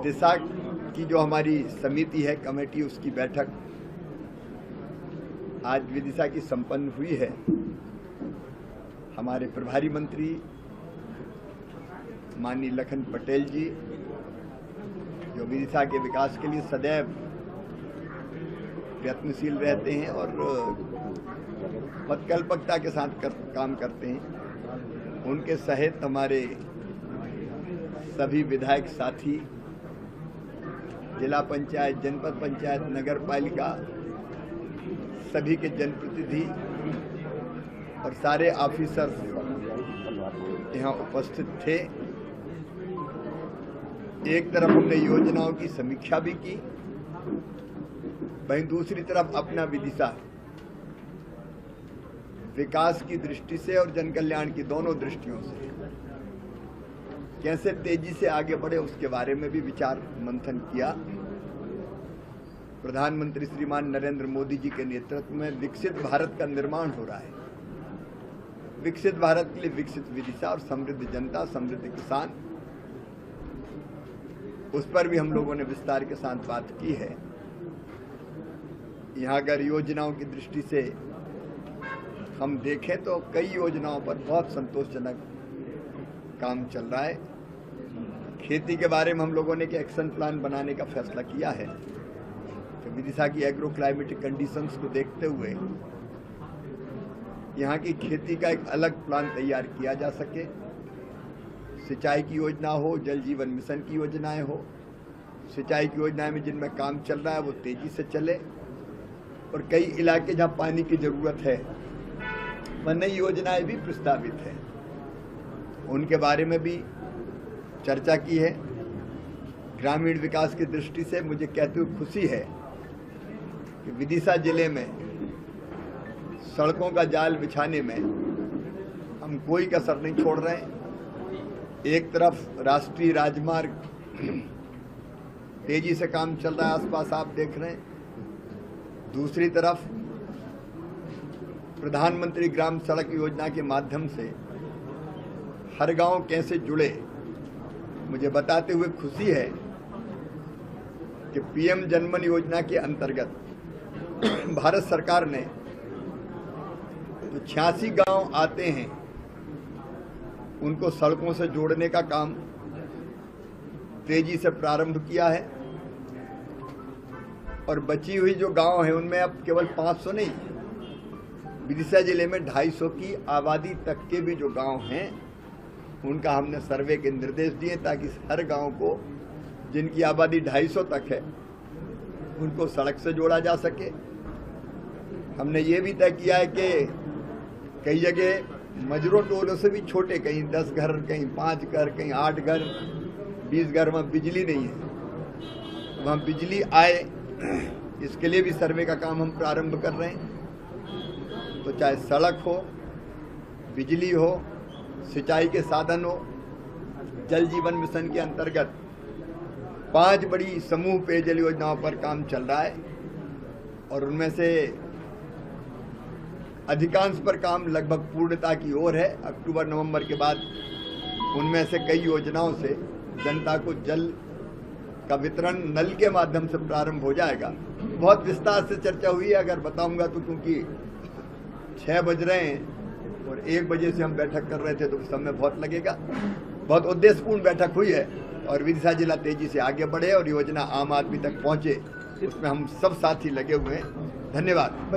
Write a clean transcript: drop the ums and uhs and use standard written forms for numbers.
दिशा की जो हमारी समिति है, कमेटी, उसकी बैठक आज विदिशा की संपन्न हुई है। हमारे प्रभारी मंत्री माननीय लखन पटेल जी, जो विदिशा के विकास के लिए सदैव प्रयत्नशील रहते हैं और पदकल्पकता के साथ काम करते हैं, उनके सहित हमारे सभी विधायक साथी, जिला पंचायत, जनपद पंचायत, नगर पालिका, सभी के जनप्रतिनिधि और सारे ऑफिसर यहाँ उपस्थित थे। एक तरफ हमने योजनाओं की समीक्षा भी की, वहीं दूसरी तरफ अपना विदिशा विकास की दृष्टि से और जन कल्याण की दोनों दृष्टियों से कैसे तेजी से आगे बढ़े, उसके बारे में भी विचार मंथन किया। प्रधानमंत्री श्रीमान नरेंद्र मोदी जी के नेतृत्व में विकसित भारत का निर्माण हो रहा है। विकसित भारत के लिए विकसित विदिशा और समृद्ध जनता, समृद्ध किसान, उस पर भी हम लोगों ने विस्तार के साथ बात की है। यहाँ अगर योजनाओं की दृष्टि से हम देखें तो कई योजनाओं पर बहुत संतोषजनक काम चल रहा है। खेती के बारे में हम लोगों ने एक एक्शन प्लान बनाने का फैसला किया है कि विदिशा की एग्रो क्लाइमेटिक कंडीशंस को देखते हुए यहाँ की खेती का एक अलग प्लान तैयार किया जा सके। सिंचाई की योजना हो, जल जीवन मिशन की योजनाएं हो, सिंचाई की योजनाएं में जिनमें काम चल रहा है वो तेजी से चले, और कई इलाके जहाँ पानी की जरूरत है वह नई योजनाएं भी प्रस्तावित है, उनके बारे में भी चर्चा की है। ग्रामीण विकास की दृष्टि से मुझे कहते हुए खुशी है कि विदिशा जिले में सड़कों का जाल बिछाने में हम कोई कसर नहीं छोड़ रहे हैं। एक तरफ राष्ट्रीय राजमार्ग तेजी से काम चल रहा है, आसपास आप देख रहे हैं। दूसरी तरफ प्रधानमंत्री ग्राम सड़क योजना के माध्यम से हर गांव कैसे जुड़े, मुझे बताते हुए खुशी है कि पीएम जनमन योजना के अंतर्गत भारत सरकार ने जो 86 गांव आते हैं उनको सड़कों से जोड़ने का काम तेजी से प्रारंभ किया है, और बची हुई जो गांव हैं उनमें अब केवल 500 नहीं, विदिशा जिले में 250 की आबादी तक के भी जो गांव हैं उनका हमने सर्वे के निर्देश दिए ताकि हर गांव को, जिनकी आबादी 250 तक है, उनको सड़क से जोड़ा जा सके। हमने ये भी तय किया है कि कई जगह मजरों टोलों से भी छोटे, कहीं 10 घर, कहीं 5 घर, कहीं 8 घर, 20 घर, वहाँ बिजली नहीं है, वहाँ बिजली आए, इसके लिए भी सर्वे का काम हम प्रारंभ कर रहे हैं। तो चाहे सड़क हो, बिजली हो, सिंचाई के साधन हो, जल जीवन मिशन के अंतर्गत 5 बड़ी समूह पेयजल योजनाओं पर काम चल रहा है, और उनमें से अधिकांश पर काम लगभग पूर्णता की ओर है। अक्टूबर नवंबर के बाद उनमें से कई योजनाओं से जनता को जल का वितरण नल के माध्यम से प्रारंभ हो जाएगा। बहुत विस्तार से चर्चा हुई है, अगर बताऊंगा तो क्योंकि 6 बज रहे हैं और 1 बजे से हम बैठक कर रहे थे तो समय बहुत लगेगा। बहुत उद्देश्यपूर्ण बैठक हुई है और विदिशा जिला तेजी से आगे बढ़े और योजना आम आदमी तक पहुंचे, उसमें हम सब साथी लगे हुए हैं। धन्यवाद।